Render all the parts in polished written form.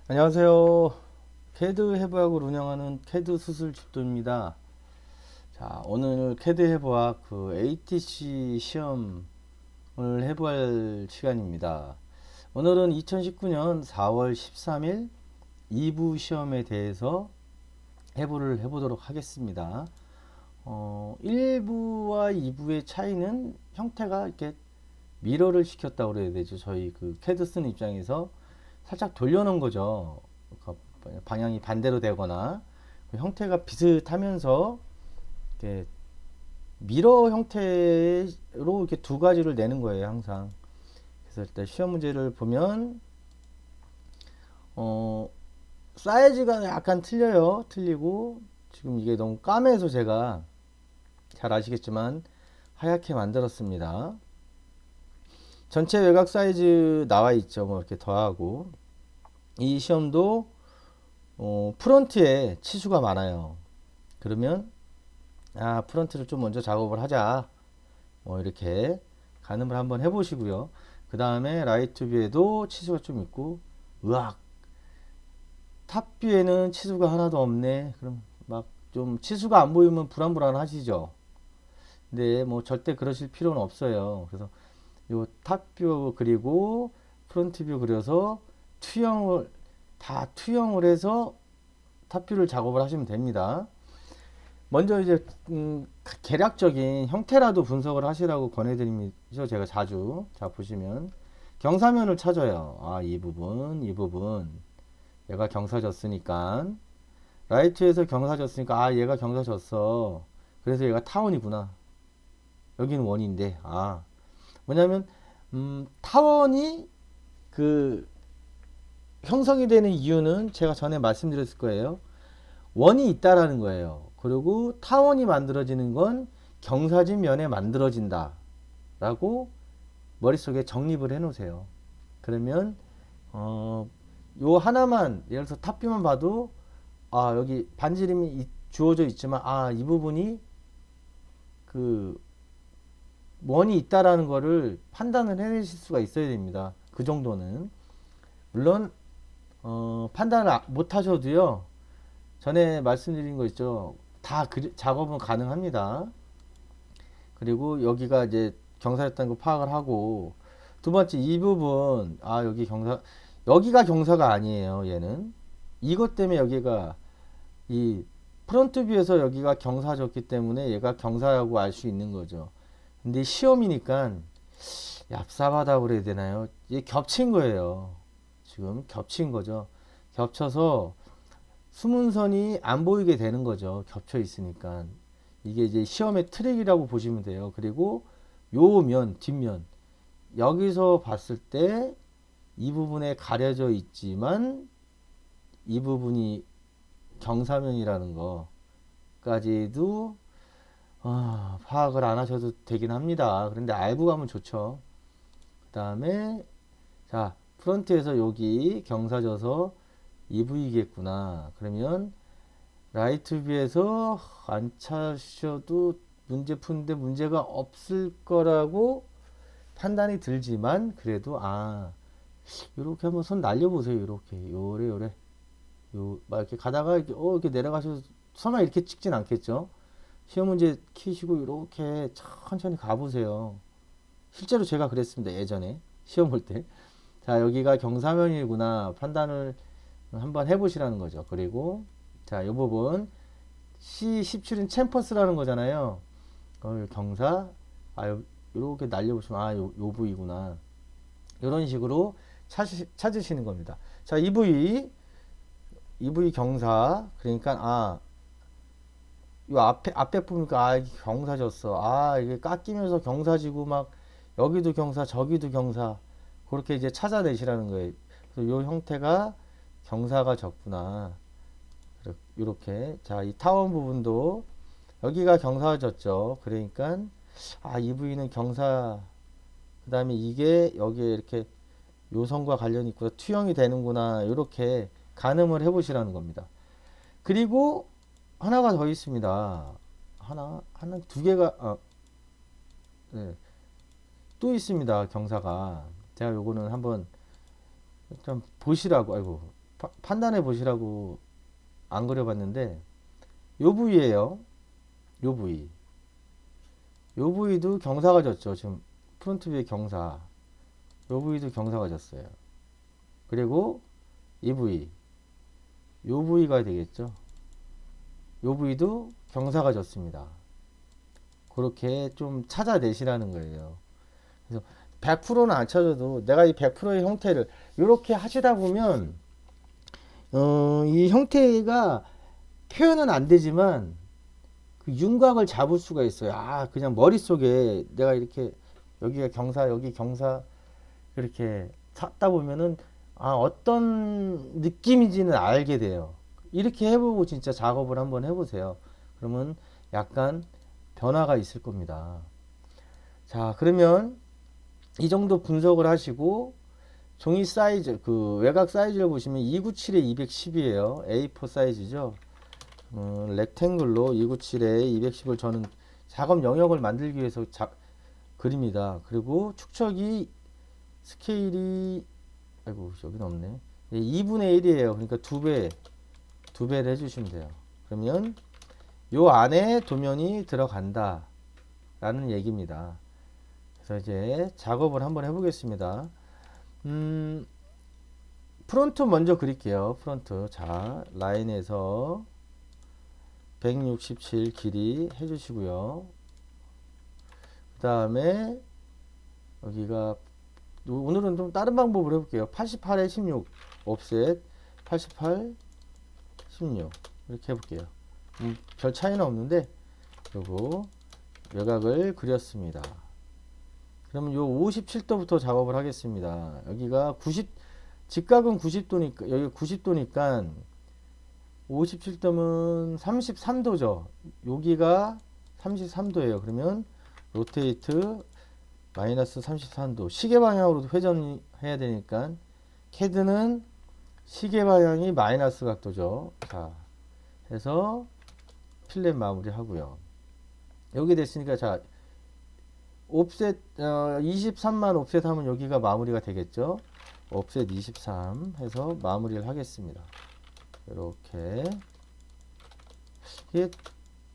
안녕하세요. 캐드 해부학을 운영하는 캐드 수술 집도입니다. 자, 오늘 캐드 해부학 ATC 시험을 해부할 시간입니다. 오늘은 2019년 4월 13일 2부 시험에 대해서 해부를 해보도록 하겠습니다. 1부와 2부의 차이는 형태가 이렇게 미러를 시켰다고 그래야 되죠. 저희 캐드 쓰는 입장에서 살짝 돌려놓은 거죠. 방향이 반대로 되거나 형태가 비슷하면서 이렇게 미러 형태로 이렇게 두 가지를 내는 거예요, 항상. 그래서 일단 시험 문제를 보면 사이즈가 약간 틀려요. 틀리고 지금 이게 너무 까매서 제가 잘 아시겠지만 하얗게 만들었습니다. 전체 외곽 사이즈 나와 있죠. 뭐 이렇게 더하고 이 시험도 프론트에 치수가 많아요. 그러면 프론트를 좀 먼저 작업을 하자. 뭐 이렇게 가늠을 한번 해보시고요. 그 다음에 라이트 뷰에도 치수가 좀 있고, 으악, 탑 뷰에는 치수가 하나도 없네. 그럼 막 좀 치수가 안 보이면 불안불안하시죠. 근데 뭐 절대 그러실 필요는 없어요. 그래서 요 탑뷰 그리고 프론트 뷰 그려서 투영을 해서 탑뷰를 작업을 하시면 됩니다. 먼저 이제 계략적인 형태라도 분석을 하시라고 권해드리죠. 제가 자주. 자, 보시면 경사면을 찾아요. 이 부분 얘가 경사졌으니까 라이트에서 경사졌으니까 얘가 경사졌어. 그래서 얘가 타원이구나. 여기는 원인데 뭐냐면 타원이 형성이 되는 이유는 제가 전에 말씀드렸을 거예요. 원이 있다라는 거예요. 그리고 타원이 만들어지는 건 경사진 면에 만들어진다 라고 머릿속에 정립을 해 놓으세요. 그러면 요 하나만, 예를 들어서 탑뷰만 봐도 여기 반지름이 주어져 있지만 이 부분이 원이 있다라는 거를 판단을 해내실 수가 있어야 됩니다. 그 정도는. 물론 판단을 못 하셔도요, 전에 말씀드린 거 있죠. 다 작업은 가능합니다. 그리고 여기가 이제 경사였다는 거 파악을 하고, 두 번째 이 부분, 여기가 경사가 아니에요, 얘는. 이것 때문에 여기가, 이 프론트 뷰에서 여기가 경사졌기 때문에 얘가 경사라고 알 수 있는 거죠. 근데 시험이니까 얍삽하다고 그래야 되나요? 이게 겹친 거예요. 지금 겹친 거죠. 겹쳐서 수문선이 안 보이게 되는 거죠. 겹쳐 있으니까. 이게 이제 시험의 트릭이라고 보시면 돼요. 그리고 요 뒷면. 여기서 봤을 때 이 부분에 가려져 있지만 이 부분이 경사면이라는 거까지도 파악을 안 하셔도 되긴 합니다. 그런데 알고 가면 좋죠. 그 다음에 자, 프론트에서 여기 경사져서 EV겠구나. 그러면 라이트 뷰에서 안 차셔도 문제 푸는데 문제가 없을 거라고 판단이 들지만, 그래도 이렇게 한번 손 날려보세요. 이렇게 요래 막 이렇게 가다가 이렇게 내려가셔서 설마 이렇게 찍진 않겠죠. 시험 문제 키시고 이렇게 천천히 가보세요. 실제로 제가 그랬습니다. 예전에 시험 볼 때. 자, 여기가 경사면이구나 판단을 한번 해보시라는 거죠. 그리고 자, 이 부분 C17은 챔퍼스라는 거잖아요. 경사 이렇게 날려보시면 요 부위구나. 이런 식으로 찾으시는 겁니다. 자, 이 부위 경사. 그러니까 요 앞에 보니까 이게 경사졌어. 이게 깎이면서 경사지고 막 여기도 경사 저기도 경사, 그렇게 이제 찾아내시라는 거예요. 그래서 요 형태가 경사가 졌구나. 이렇게. 자, 이 타원 부분도 여기가 경사졌죠. 그러니까 이 부위는 경사, 그 다음에 이게 여기에 이렇게 요선과 관련이 있고 투영이 되는구나. 이렇게 가늠을 해보시라는 겁니다. 그리고 하나가 더 있습니다. 두 개가 네, 또 있습니다. 경사가. 제가 요거는 한번 좀 보시라고. 판단해 보시라고 안 그려봤는데 요 부위에요. 요 부위. 요 부위도 경사가 졌죠. 지금 프론트 뷰의 경사. 요 부위도 경사가 졌어요. 그리고 이 부위. 요 부위가 되겠죠. 요 부위도 경사가 졌습니다. 그렇게 좀 찾아내시라는 거예요. 그래서 100%는 안 찾아도 내가 이 100%의 형태를 이렇게 하시다 보면 이 형태가 표현은 안 되지만 그 윤곽을 잡을 수가 있어요. 아, 그냥 머릿속에 내가 이렇게 여기가 경사, 여기 경사 이렇게 찾다 보면은 아, 어떤 느낌인지는 알게 돼요. 이렇게 해보고 진짜 작업을 한번 해보세요. 그러면 약간 변화가 있을 겁니다. 자, 그러면 이 정도 분석을 하시고 종이 사이즈, 그 외곽 사이즈를 보시면 297에 210이에요. A4 사이즈죠. 렉탱글로 297에 210을 저는 작업 영역을 만들기 위해서 그립니다. 그리고 축척이 스케일이 아이고 여기는 없네. 2분의 1이에요. 그러니까 두 배를 해주시면 돼요. 그러면 요 안에 도면이 들어간다 라는 얘기입니다. 그래서 이제 작업을 한번 해보겠습니다. 프론트 먼저 그릴게요. 프론트. 자, 라인에서 167 길이 해주시고요. 그 다음에 여기가 오늘은 좀 다른 방법으로 해볼게요. 88에 16 옵셋 88 16 이렇게 해볼게요. 별 차이는 없는데 요거 외곽을 그렸습니다. 그러면 요 57도부터 작업을 하겠습니다. 여기가 90 직각은 90도니까 여기 90도니까 57도면 33도죠. 여기가 33도예요. 그러면 로테이트 마이너스 33도 시계 방향으로 회전해야 되니까 캐드는 시계 방향이 마이너스 각도죠. 자, 해서 필렛 마무리 하고요. 여기 됐으니까 자 옵셋 23만 옵셋 하면 여기가 마무리가 되겠죠. 옵셋 23 해서 마무리를 하겠습니다. 이렇게 이게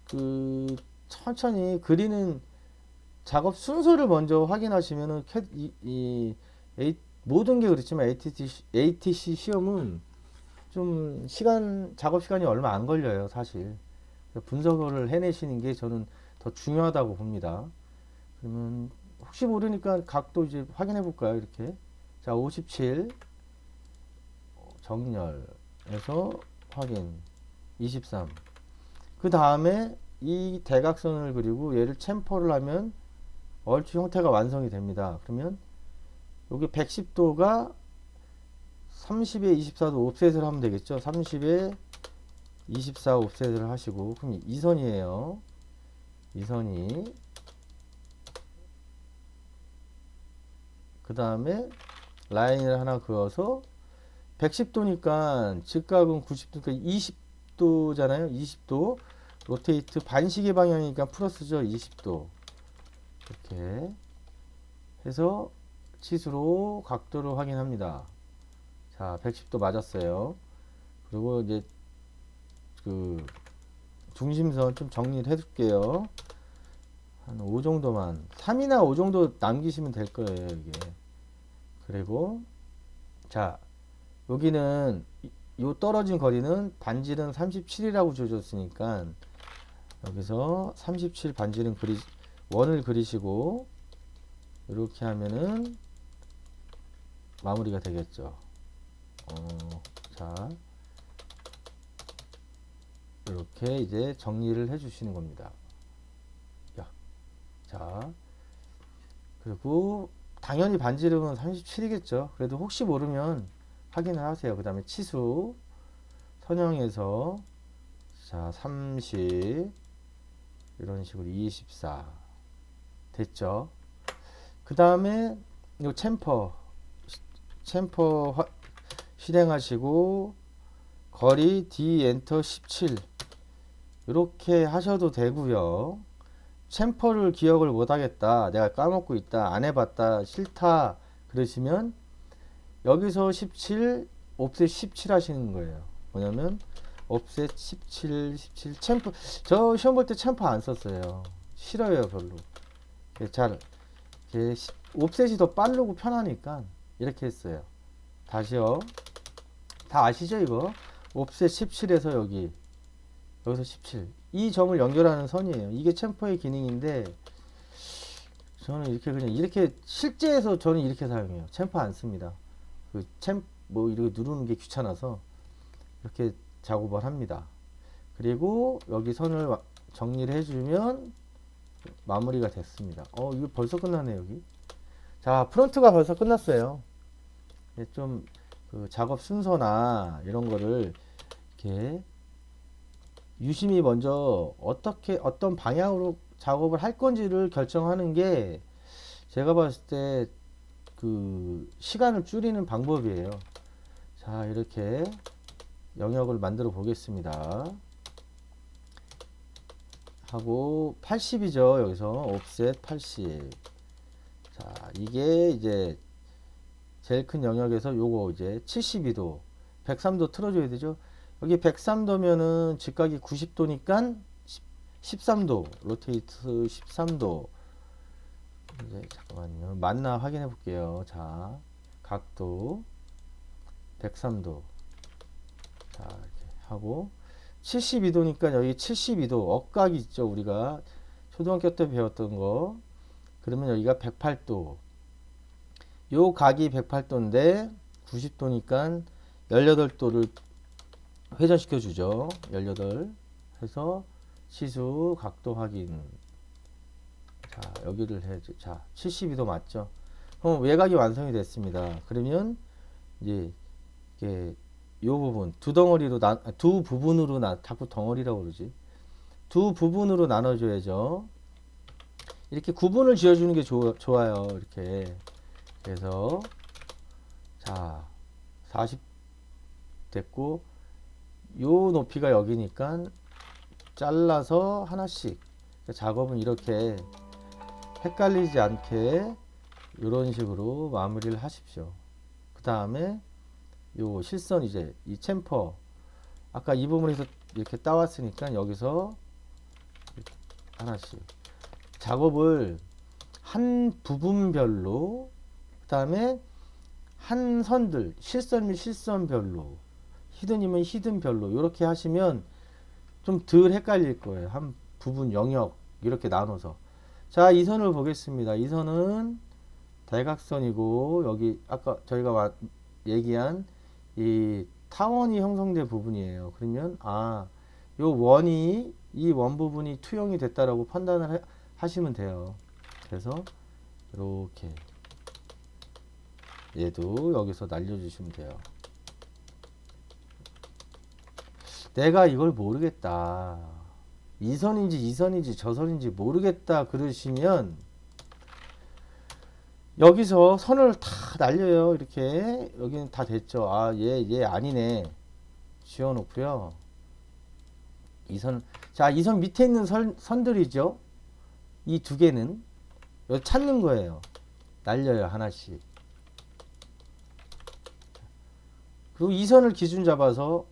그 천천히 그리는 작업 순서를 먼저 확인하시면은 모든 게 그렇지만 ATC 시험은 좀 작업 시간이 얼마 안 걸려요, 사실. 분석을 해내시는 게 저는 더 중요하다고 봅니다. 그러면 혹시 모르니까 각도 이제 확인해 볼까요, 이렇게. 자, 57 정렬해서 확인 23. 그 다음에 이 대각선을 그리고 얘를 챔퍼를 하면 얼추 형태가 완성이 됩니다. 그러면 여기 110도가 30에 24도 옵셋을 하면 되겠죠. 30에 24 옵셋을 하시고 그럼 이 선이에요. 이 선이 그 다음에 라인을 하나 그어서 110도니까 직각은 90도니까 20도잖아요. 20도 로테이트 반시계 방향이니까 플러스죠. 20도 이렇게 해서 치수로 각도를 확인합니다. 자, 110도 맞았어요. 그리고 이제 그 중심선 좀 정리를 해둘게요. 한 5 정도만 3이나 5 정도 남기시면 될 거예요. 이게 그리고 자 여기는 요 떨어진 거리는 반지름 37이라고 줘줬으니까 여기서 37 반지름 원을 그리시고 이렇게 하면은 마무리가 되겠죠. 자 이렇게 이제 정리를 해 주시는 겁니다. 자 그리고 당연히 반지름은 37이겠죠. 그래도 혹시 모르면 확인을 하세요. 그 다음에 치수 선형해서 자 30 이런 식으로 24 됐죠. 그 다음에 이 챔퍼 실행하시고 거리 D 엔터 17 이렇게 하셔도 되고요. 챔퍼를 기억을 못하겠다, 내가 까먹고 있다, 안 해봤다, 싫다 그러시면 여기서 17 옵셋 17 하시는 거예요. 뭐냐면 옵셋 17 챔프. 저 시험 볼 때 챔프 안 썼어요. 싫어요 별로. 잘 옵셋이 더 빠르고 편하니까 이렇게 했어요. 다시요. 다 아시죠 이거? 옵셋 17에서 여기서 17. 이 점을 연결하는 선이에요. 이게 챔퍼의 기능인데 저는 이렇게 그냥 이렇게 실제에서 저는 이렇게 사용해요. 챔퍼 안 씁니다. 뭐 이렇게 누르는 게 귀찮아서 이렇게 작업을 합니다. 그리고 여기 선을 정리를 해주면 마무리가 됐습니다. 이거 벌써 끝나네 여기. 자, 프론트가 벌써 끝났어요. 좀 그 작업 순서나 이런 거를 이렇게 유심히 먼저 어떤 방향으로 작업을 할 건지를 결정하는 게 제가 봤을 때 그 시간을 줄이는 방법이에요. 자, 이렇게 영역을 만들어 보겠습니다. 하고 80이죠. 여기서 옵셋 80. 자, 이게 이제 제일 큰 영역에서 요거 이제 72도, 103도 틀어줘야 되죠. 여기 103도면은 직각이 90도니까 13도, 로테이트 13도. 이제 잠깐만요. 맞나 확인해 볼게요. 자, 각도 103도. 자, 이렇게 하고 72도니까 여기 72도 억각이 있죠. 우리가 초등학교 때 배웠던 거. 그러면 여기가 108도. 요 각이 108도인데 90도니까 18도를 회전시켜 주죠. 18 해서 시수 각도 확인. 자, 여기를 해야죠. 자, 72도 맞죠? 그럼 외곽이 완성이 됐습니다. 그러면 이제 이게 요 부분 두 부분으로 자꾸 덩어리라고 그러지. 두 부분으로 나눠줘야죠. 이렇게 구분을 지어주는 게 좋아요. 이렇게. 그래서 자, 40 됐고 요 높이가 여기니까 잘라서 하나씩. 작업은 이렇게 헷갈리지 않게 이런 식으로 마무리를 하십시오. 그 다음에 요 실선 이제 이 챔퍼 아까 이 부분에서 이렇게 따왔으니까 여기서 하나씩 작업을 한 부분별로, 그 다음에 한 선들 실선이면 실선별로, 히든이면 히든별로 이렇게 하시면 좀 덜 헷갈릴 거예요. 한 부분 영역 이렇게 나눠서. 자, 이 선을 보겠습니다. 이 선은 대각선이고 여기 아까 저희가 얘기한 이 타원이 형성된 부분이에요. 그러면 요 원이 이 원 부분이 투영이 됐다라고 판단을 하시면 돼요. 그래서 이렇게 얘도 여기서 날려주시면 돼요. 내가 이걸 모르겠다. 이 선인지 이 선인지 저 선인지 모르겠다 그러시면 여기서 선을 다 날려요. 이렇게 여기는 다 됐죠. 얘 아니네. 지워놓고요. 이 선, 자, 이 선 밑에 있는 선들이죠. 이 두 개는 여기 찾는 거예요. 날려요, 하나씩. 그리고 이 선을 기준 잡아서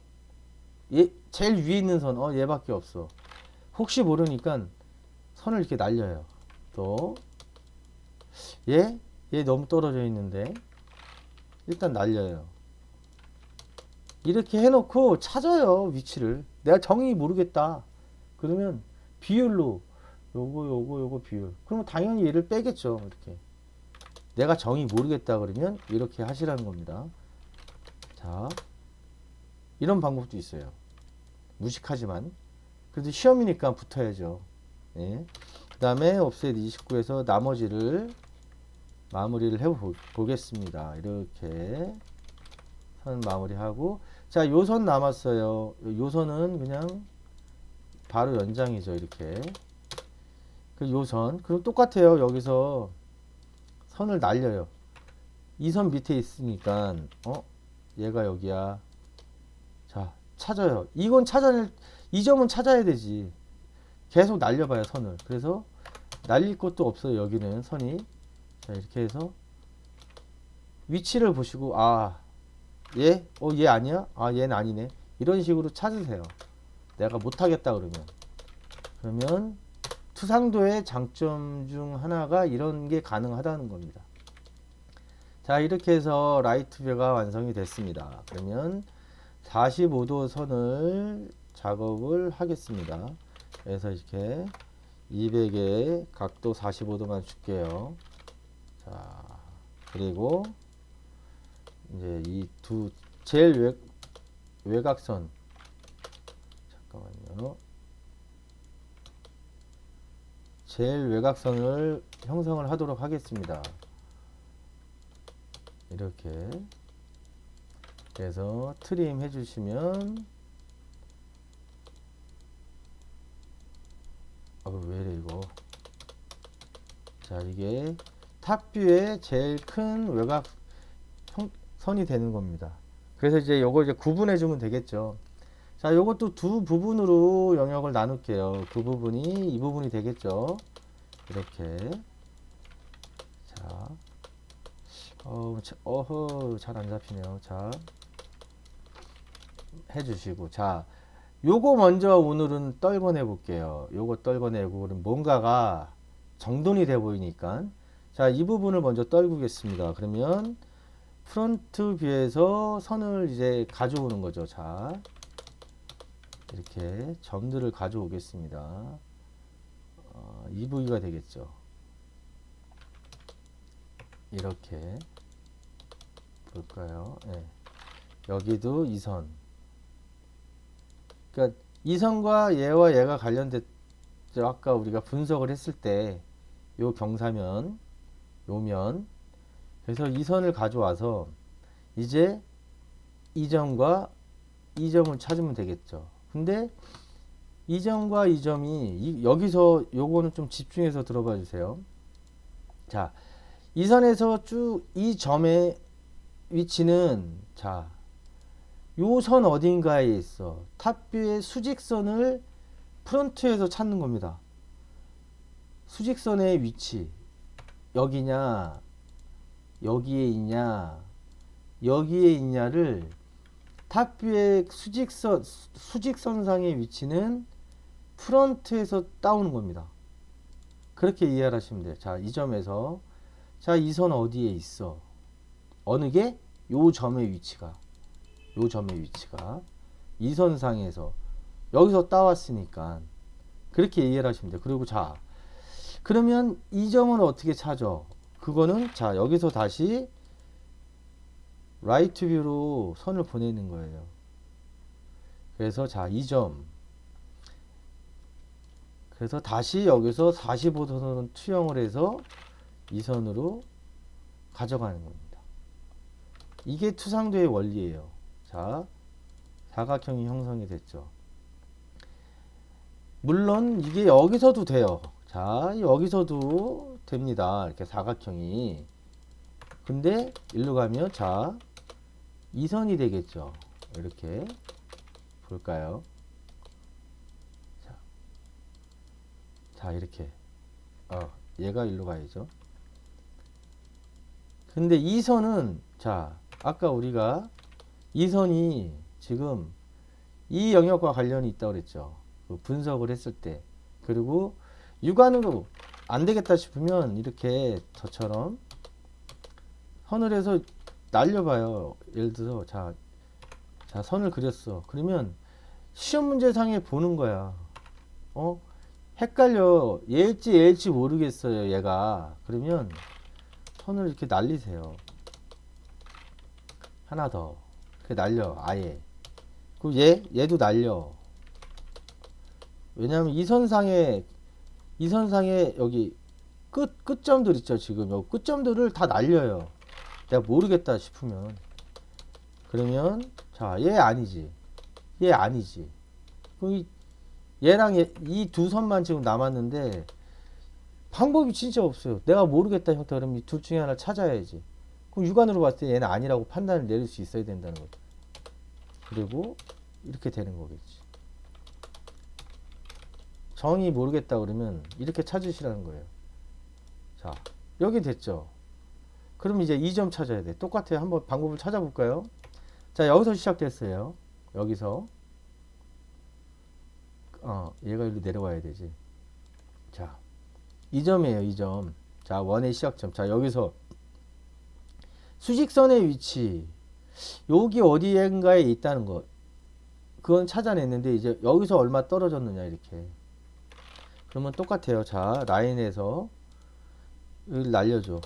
제일 위에 있는 선, 얘밖에 없어. 혹시 모르니까 선을 이렇게 날려요. 또 얘 너무 떨어져 있는데 일단 날려요. 이렇게 해놓고 찾아요, 위치를. 내가 정의 모르겠다 그러면 비율로 요거 비율, 그러면 당연히 얘를 빼겠죠. 이렇게 내가 정의 모르겠다 그러면 이렇게 하시라는 겁니다. 자, 이런 방법도 있어요. 무식하지만 그래도 시험이니까 붙어야죠. 예. 그 다음에 옵셋 29에서 나머지를 마무리를 해 보겠습니다. 이렇게 선 마무리하고, 자, 요 선 남았어요. 요 선은 그냥 바로 연장이죠. 이렇게 그 요 선, 그럼 똑같아요. 여기서 선을 날려요. 이 선 밑에 있으니까 얘가 여기야. 자, 찾아요. 이 점은 찾아야 되지. 계속 날려봐요, 선을. 그래서 날릴 것도 없어요. 여기는 선이. 자, 이렇게 해서 위치를 보시고 얘? 얘 아니야? 아, 얘는 아니네. 이런 식으로 찾으세요. 내가 못하겠다 그러면 투상도의 장점 중 하나가 이런 게 가능하다는 겁니다. 자, 이렇게 해서 라이트 뷰가 완성이 됐습니다. 그러면 45도 선을 작업을 하겠습니다. 그래서 이렇게 200에 각도 45도만 줄게요. 자, 그리고 이제 이 두 제일 외곽선, 잠깐만요. 제일 외곽선을 형성을 하도록 하겠습니다. 이렇게 그래서 트림 해주시면, 왜이래 이거. 자, 이게 탑뷰의 제일 큰 외곽 선이 되는 겁니다. 그래서 이제 요거 이제 구분해 주면 되겠죠. 자, 요것도 두 부분으로 영역을 나눌게요. 그 부분이 이 부분이 되겠죠. 이렇게. 자, 잘 안 잡히네요. 자, 해주시고, 자, 요거 먼저 오늘은 떨궈내 볼게요. 요거 떨궈내고, 그럼 뭔가가 정돈이 돼 보이니까, 자, 이 부분을 먼저 떨구겠습니다. 그러면 프론트 뷰에서 선을 이제 가져오는 거죠. 자, 이렇게 점들을 가져오겠습니다. 이 부위가 되겠죠. 이렇게 볼까요? 네. 여기도 이 선. 그러니까 이 선과 얘와 얘가 관련됐죠. 아까 우리가 분석을 했을 때 요 경사면, 요면. 그래서 이 선을 가져와서 이제 이 점과 이 점을 찾으면 되겠죠. 근데 이 점과 이 점이 여기서 요거는 좀 집중해서 들어봐 주세요. 자, 이 선에서 쭉 이 점의 위치는, 자, 요 선 어딘가에 있어. 탑뷰의 수직선을 프론트에서 찾는 겁니다. 수직선의 위치 여기냐, 여기에 있냐, 여기에 있냐를, 탑뷰의 수직선상의 위치는 프론트에서 따오는 겁니다. 그렇게 이해를 하시면 돼요. 자, 이 점에서, 자, 이 선 어디에 있어? 어느 게? 요 점의 위치가, 이 선상에서 여기서 따왔으니까 그렇게 이해를 하시면 돼요. 그리고 자, 그러면 이 점은 어떻게 찾아? 그거는, 자, 여기서 다시 라이트 뷰로 선을 보내는 거예요. 그래서 자, 이 점, 그래서 다시 여기서 45도선을 투영을 해서 이 선으로 가져가는 겁니다. 이게 투상도의 원리예요. 자, 사각형이 형성이 됐죠. 물론 이게 여기서도 돼요. 자, 여기서도 됩니다. 이렇게 사각형이. 근데 일로 가면, 자, 이 선이 되겠죠. 이렇게 볼까요? 자, 이렇게. 얘가 일로 가야죠. 근데 이 선은, 자, 아까 우리가 이 선이 지금 이 영역과 관련이 있다고 그랬죠. 그 분석을 했을 때. 그리고 육안으로 안 되겠다 싶으면 이렇게 저처럼 선을 해서 날려봐요. 예를 들어서, 자, 선을 그렸어. 그러면 시험 문제상에 보는 거야. 헷갈려. 얘일지 모르겠어요, 얘가. 그러면 선을 이렇게 날리세요. 하나 더. 이렇게 날려, 아예. 그리고 얘도 날려. 왜냐면 이 선상에 여기 끝점들 있죠. 지금 요 끝점들을 다 날려요. 내가 모르겠다 싶으면. 그러면, 자, 얘 아니지. 그럼 얘랑 이 두 선만 지금 남았는데 방법이 진짜 없어요. 내가 모르겠다 형태. 그럼 이 둘 중에 하나 찾아야지. 그럼 육안으로 봤을 때 얘는 아니라고 판단을 내릴 수 있어야 된다는 거죠. 그리고 이렇게 되는 거겠지. 정의 모르겠다 그러면 이렇게 찾으시라는 거예요. 자, 여기 됐죠. 그럼 이제 이 점 찾아야 돼. 똑같아요. 한번 방법을 찾아볼까요? 자, 여기서 시작됐어요. 여기서 얘가 이리로 내려와야 되지. 자, 이 점이에요. 이 점. 자, 원의 시작점. 자, 여기서 수직선의 위치 여기 어디엔가에 있다는 거 그건 찾아냈는데 이제 여기서 얼마 떨어졌느냐 이렇게. 그러면 똑같아요. 자, 라인에서 여기 날려줘.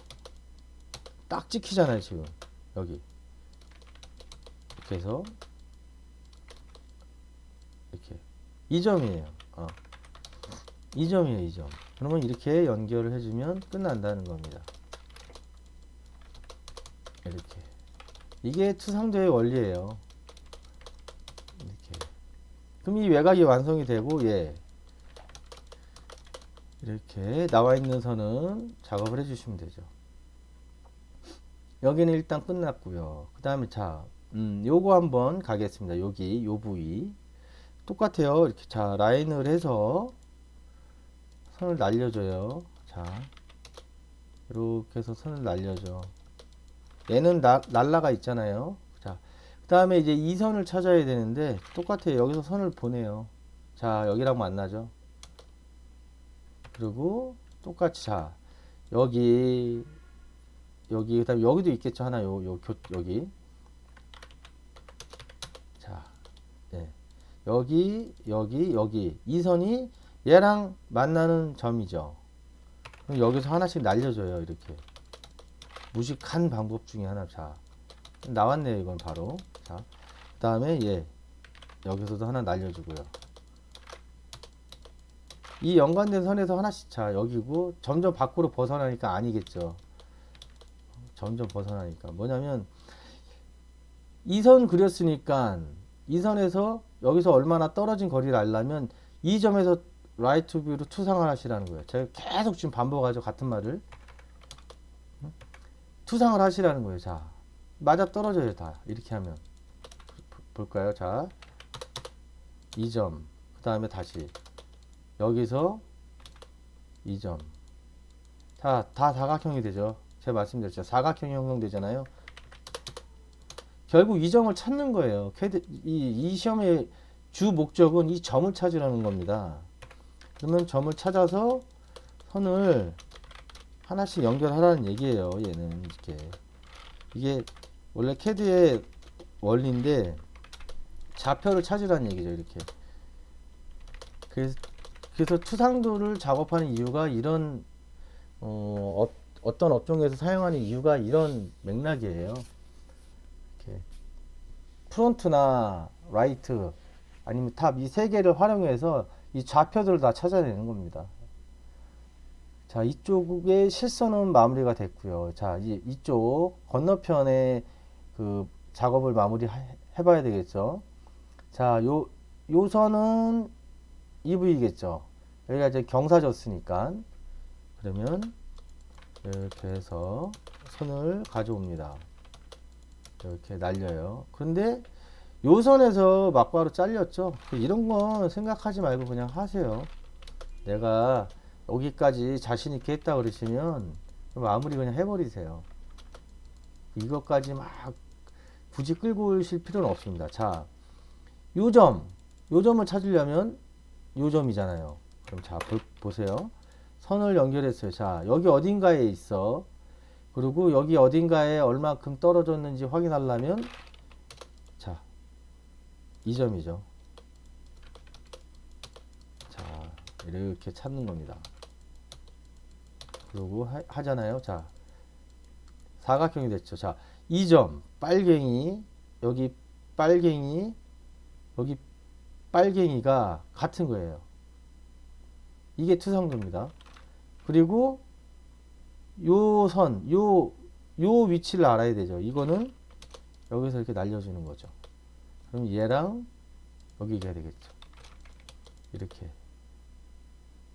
딱 찍히잖아요 지금. 여기 이렇게 해서 이렇게 이 점이에요. 이 점이에요. 이 점. 그러면 이렇게 연결을 해주면 끝난다는 겁니다. 이렇게. 이게 투상도의 원리예요. 이렇게. 그럼 이 외곽이 완성이 되고, 예. 이렇게 나와 있는 선은 작업을 해주시면 되죠. 여기는 일단 끝났고요. 그 다음에 자, 요거 한번 가겠습니다. 여기 요 부위 똑같아요. 이렇게 자 라인을 해서 선을 날려줘요. 자, 이렇게 해서 선을 날려줘. 얘는 날라가 있잖아요. 자, 그 다음에 이제 이 선을 찾아야 되는데 똑같아요. 여기서 선을 보내요. 자, 여기랑 만나죠. 그리고 똑같이 자, 여기 그다음에 여기도 있겠죠. 하나 여기. 자, 예. 여기 이 선이 얘랑 만나는 점이죠. 그럼 여기서 하나씩 날려줘요. 이렇게 무식한 방법 중에 하나. 자, 나왔네요. 이건 바로. 자, 그 다음에 얘 여기서도 하나 날려주고요. 이 연관된 선에서 하나씩. 자, 여기고 점점 밖으로 벗어나니까 아니겠죠. 점점 벗어나니까 뭐냐면 이 선 그렸으니까 이 선에서 여기서 얼마나 떨어진 거리를 알려면 이 점에서 라이트 뷰로 투상을 하시라는 거예요. 제가 계속 지금 반복하죠. 같은 말을. 투상을 하시라는 거예요. 자, 맞아 떨어져요. 다 이렇게 하면 볼까요? 자, 이 점, 그 다음에 다시 여기서 이 점. 자, 다 사각형이 되죠. 제가 말씀드렸죠. 사각형이 형성되잖아요. 결국 이 점을 찾는 거예요. 이 시험의 주 목적은 이 점을 찾으라는 겁니다. 그러면 점을 찾아서 선을 하나씩 연결하라는 얘기예요. 얘는 이게 원래 캐드의 원리인데 좌표를 찾으라는 얘기죠. 이렇게. 그래서 투상도를 작업하는 이유가 이런 어떤 업종에서 사용하는 이유가 이런 맥락이에요. 이렇게 프론트나 라이트 아니면 탑 이 세 개를 활용해서 이 좌표들을 다 찾아내는 겁니다. 자, 이쪽의 실선은 마무리가 됐고요. 자, 이쪽 건너편에 그 작업을 마무리 해봐야 되겠죠. 자, 요 선은 EV겠죠. 여기가 이제 경사졌으니까 그러면 이렇게 해서 선을 가져옵니다. 이렇게 날려요. 그런데 요 선에서 막바로 잘렸죠. 이런 건 생각하지 말고 그냥 하세요. 내가 여기까지 자신 있게 했다 그러시면 마무리 그냥 해버리세요. 이것까지 막 굳이 끌고 오실 필요는 없습니다. 자, 요 점을 찾으려면 요 점이잖아요. 그럼 자, 보세요. 선을 연결했어요. 자, 여기 어딘가에 있어. 그리고 여기 어딘가에 얼마큼 떨어졌는지 확인하려면 자, 이 점이죠. 자, 이렇게 찾는 겁니다. 그리고 하잖아요. 자, 사각형이 됐죠. 자, 이 점 빨갱이 여기 빨갱이가 같은 거예요. 이게 투상도입니다. 그리고 요 선, 요 위치를 알아야 되죠. 이거는 여기서 이렇게 날려주는 거죠. 그럼 얘랑 여기가 되겠죠. 이렇게.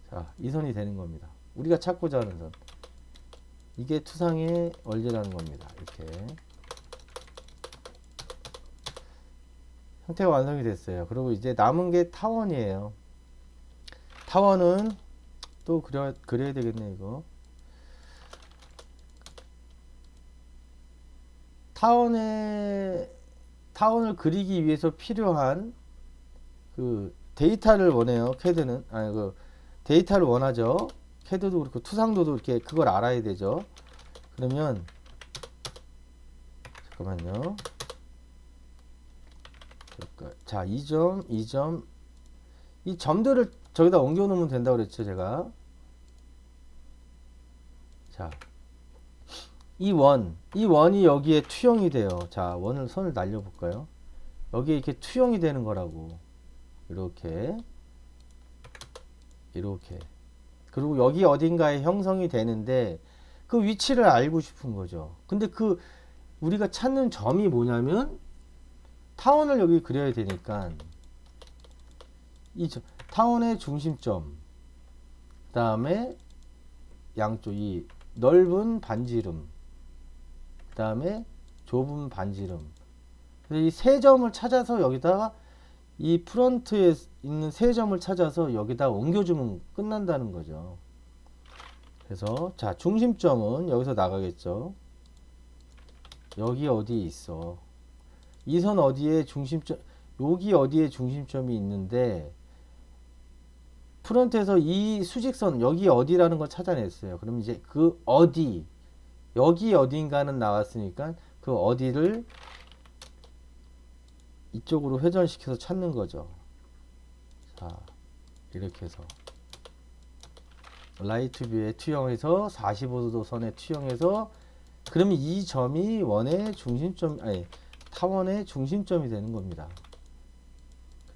자, 이 선이 되는 겁니다. 우리가 찾고자 하는 선. 이게 투상의 원리라는 겁니다. 이렇게. 형태가 완성이 됐어요. 그리고 이제 남은 게 타원이에요. 타원은 또 그려야 되겠네, 이거. 타원을 그리기 위해서 필요한 그 데이터를 원해요. 캐드는 아니 그 데이터를 원하죠. 캐드도 그렇고 투상도도 이렇게 그걸 알아야 되죠. 그러면 잠깐만요. 자, 이 점, 이 점들을 저기다 옮겨 놓으면 된다고 그랬죠, 제가. 자, 이 원이 여기에 투영이 돼요. 자, 선을 날려볼까요? 여기에 이렇게 투영이 되는 거라고. 이렇게. 그리고 여기 어딘가에 형성이 되는데, 그 위치를 알고 싶은 거죠. 근데 우리가 찾는 점이 뭐냐면, 타원을 여기 그려야 되니까, 타원의 중심점, 그 다음에 양쪽, 이 넓은 반지름, 그 다음에 좁은 반지름. 이 세 점을 찾아서 여기다가 이 프론트에 있는 세 점을 찾아서 여기다 옮겨주면 끝난다는 거죠. 그래서 자, 중심점은 여기서 나가겠죠. 여기 어디에 있어? 이 선 어디에 중심점, 여기 어디에 중심점이 있는데 프론트에서 이 수직선 여기 어디라는 걸 찾아냈어요. 그럼 이제 그 어디, 여기 어딘가는 나왔으니까 그 어디를 이쪽으로 회전시켜서 찾는 거죠. 자, 이렇게 해서 라이트 뷰에 투영해서 45도 선에 투영해서 그러면 이 점이 원의 중심점, 아니 타원의 중심점이 되는 겁니다.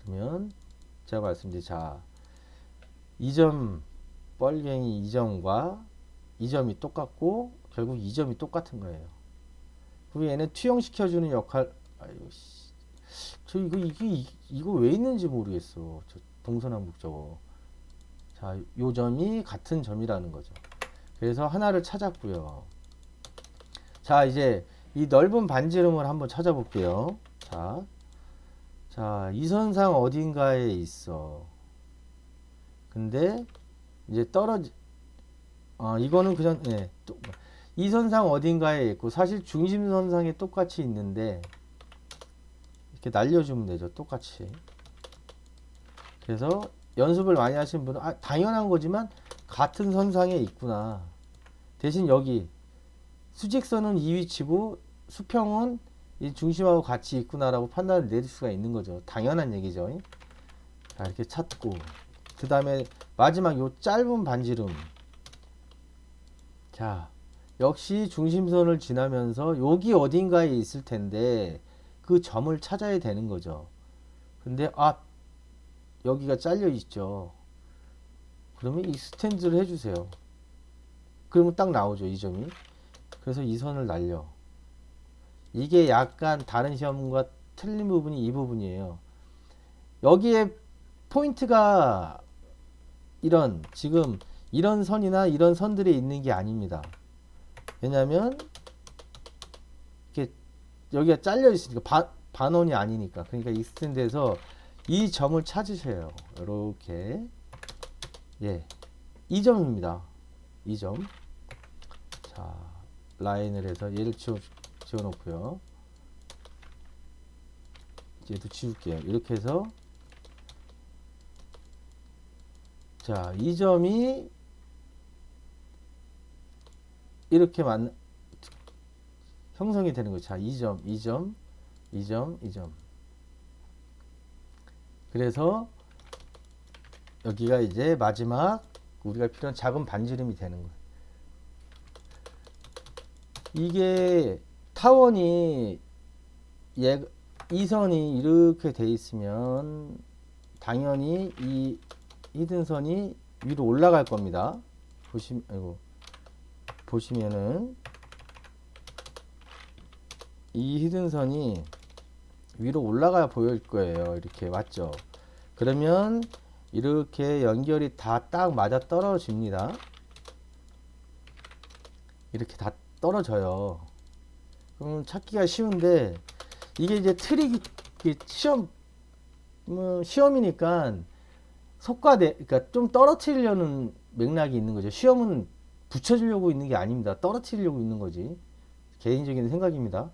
그러면 제가 말씀드린 자, 이 점 뻘갱이 이 점과 이 점이 똑같고 결국 이 점이 똑같은 거예요. 그리고 얘는 투영시켜주는 역할. 아이고 씨. 저 이거 왜 있는지 모르겠어. 저 동서남북 저거. 자, 요 점이 같은 점이라는 거죠. 그래서 하나를 찾았고요. 자, 이제 이 넓은 반지름을 한번 찾아볼게요. 자, 이 선상 어딘가에 있어. 근데 이제 이거는 그냥 이 선상 어딘가에 있고 사실 중심선상에 똑같이 있는데 이렇게 날려주면 되죠. 똑같이. 그래서 연습을 많이 하신 분은 당연한 거지만 같은 선상에 있구나. 대신 여기 수직선은 이 위치고 수평은 이 중심하고 같이 있구나라고 판단을 내릴 수가 있는 거죠. 당연한 얘기죠. 자, 이렇게 찾고 그 다음에 마지막 요 짧은 반지름. 자, 역시 중심선을 지나면서 여기 어딘가에 있을 텐데 그 점을 찾아야 되는 거죠. 근데 여기가 잘려 있죠. 그러면 익스텐드를 해주세요. 그러면 딱 나오죠, 이 점이. 그래서 이 선을 날려. 이게 약간 다른 시험과 틀린 부분이 이 부분이에요. 여기에 포인트가 지금 이런 선이나 이런 선들이 있는 게 아닙니다. 왜냐면 이렇게 여기가 잘려 있으니까 반원이 아니니까. 그러니까 익스텐드해서 이 점을 찾으셔요. 이렇게. 이 점입니다. 이 점. 자, 라인을 해서 얘를 지워놓고요. 얘도 지울게요. 이렇게 해서 자, 이 점이 이렇게 형성이 되는 거죠. 자, 이 점. 그래서 여기가 이제 마지막 우리가 필요한 작은 반지름이 되는 거예요. 이게 타원이 이 선이 이렇게 돼 있으면 당연히 이 히든선이 위로 올라갈 겁니다. 보시면은 이 히든선이 위로 올라가 보일 거예요. 이렇게 맞죠? 그러면 이렇게 연결이 다 딱 맞아 떨어집니다. 이렇게 다 떨어져요. 그럼 찾기가 쉬운데 이게 이제 트릭이 시험이니까 그러니까 좀 떨어뜨리려는 맥락이 있는 거죠. 시험은 붙여주려고 있는 게 아닙니다. 떨어뜨리려고 있는 거지. 개인적인 생각입니다.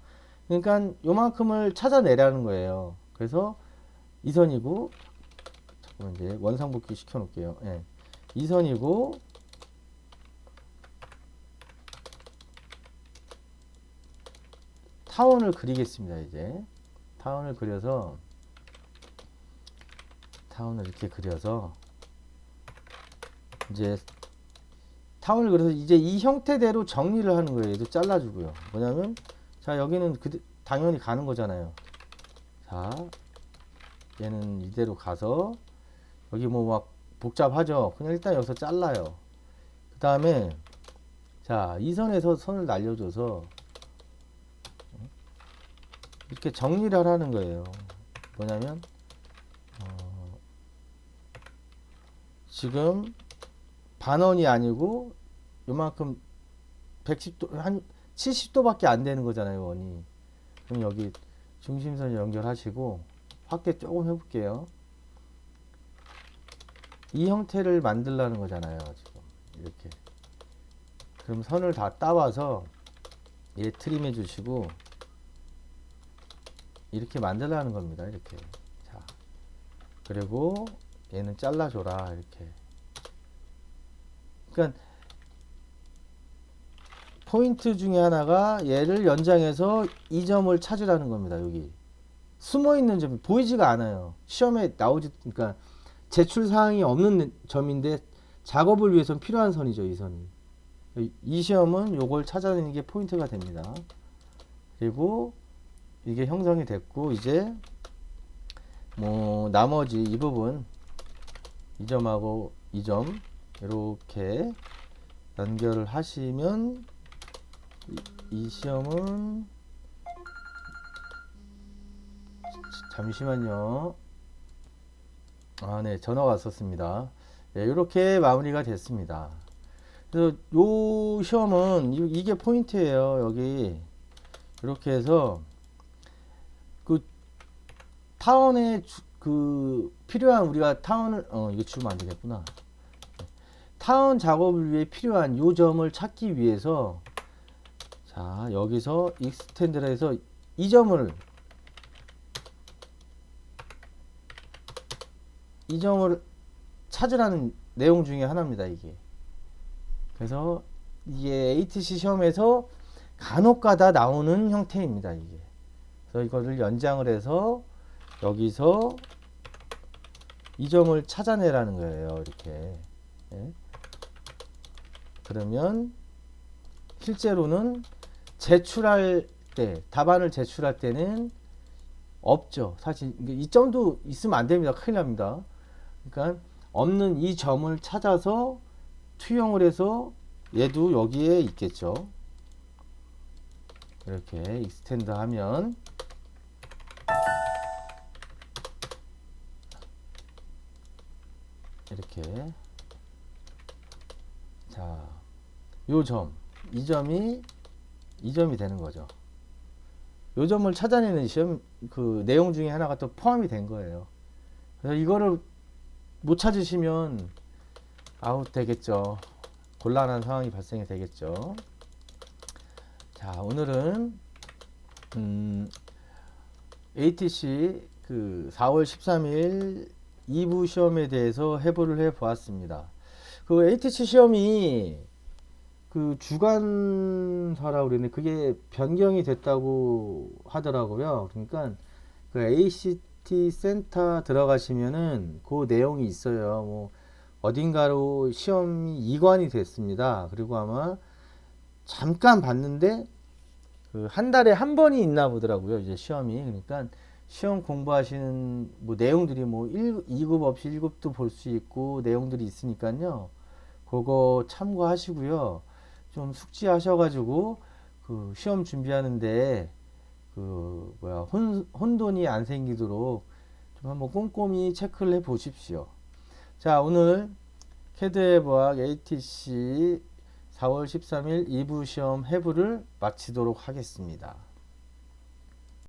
그러니까 요만큼을 찾아내라는 거예요. 그래서 이선이고, 잠깐만 이제 원상복귀 시켜 놓을게요. 예. 이선이고, 타원을 그리겠습니다. 이제 타원을 그려서, 타원을 이렇게 그려서, 이제 타원을 그려서 이제 이 형태대로 정리를 하는 거예요. 얘도 잘라주고요. 뭐냐면, 자, 여기는 당연히 가는 거잖아요. 자, 얘는 이대로 가서, 여기 뭐 막 복잡하죠. 그냥 일단 여기서 잘라요. 그 다음에, 자, 이 선에서 선을 날려줘서, 이렇게 정리를 하라는 거예요. 뭐냐면, 지금 반원이 아니고, 요만큼 110도, 한 70도밖에 안 되는 거잖아요, 원이. 그럼 여기 중심선 연결하시고, 확대 조금 해볼게요. 이 형태를 만들라는 거잖아요, 지금. 이렇게. 그럼 선을 다 따와서, 얘 트림 해주시고, 이렇게 만들라는 겁니다, 이렇게. 자. 그리고 얘는 잘라줘라, 이렇게. 그러니까, 포인트 중에 하나가 얘를 연장해서 이 점을 찾으라는 겁니다. 여기 숨어있는 점이 보이지가 않아요. 시험에 나오지, 그러니까 제출 사항이 없는 점인데 작업을 위해서는 필요한 선이죠. 이 선이. 이 시험은 요걸 찾아내는 게 포인트가 됩니다. 그리고 이게 형성이 됐고, 이제 뭐 나머지 이 부분, 이 점하고 이 점 이렇게 연결을 하시면, 이 시험은, 잠시만요. 아, 네, 전화가 왔었습니다. 네, 이렇게 마무리가 됐습니다. 그래서 요 시험은 이게 포인트예요. 여기 이렇게 해서 그 타원에 그 필요한, 우리가 타원을 이거 주면 안 되겠구나. 타원 작업을 위해 필요한 요 점을 찾기 위해서, 자, 여기서 익스텐드라 해서 이 점을 찾으라는 내용 중에 하나입니다, 이게. 그래서 이게 ATC 시험에서 간혹가다 나오는 형태입니다, 이게. 그래서 이거를 연장을 해서 여기서 이 점을 찾아내라는 거예요, 이렇게. 예. 그러면 실제로는 제출할 때, 답안을 제출할 때는 없죠. 사실 이 점도 있으면 안 됩니다. 큰일 납니다. 그러니까 없는 이 점을 찾아서 투영을 해서, 얘도 여기에 있겠죠. 이렇게 익스텐드 하면, 이렇게, 자, 요 점, 이 점이 되는 거죠. 요 점을 찾아내는 시험 그 내용 중에 하나가 또 포함이 된 거예요. 그래서 이거를 못 찾으시면 아웃 되겠죠. 곤란한 상황이 발생이 되겠죠. 자, 오늘은 ATC 그 4월 13일 2부 시험에 대해서 해부를 해 보았습니다. 그 ATC 시험이 그 주관사라고 그랬는데 그게 변경이 됐다고 하더라고요. 그러니까 그 ACT 센터 들어가시면은 그 내용이 있어요. 뭐 어딘가로 시험이 이관이 됐습니다. 그리고 아마 잠깐 봤는데 그 한 달에 한 번이 있나 보더라고요. 이제 시험이. 그러니까 시험 공부하시는 뭐 내용들이 뭐 2급 없이 1급도 볼 수 있고 내용들이 있으니까요. 그거 참고하시고요. 좀 숙지하셔가지고 그 시험 준비하는데 그 뭐야 혼돈이 안 생기도록 좀 한번 꼼꼼히 체크를 해 보십시오. 자, 오늘 캐드의 과학 ATC 4월 13일 2부 시험 해부를 마치도록 하겠습니다.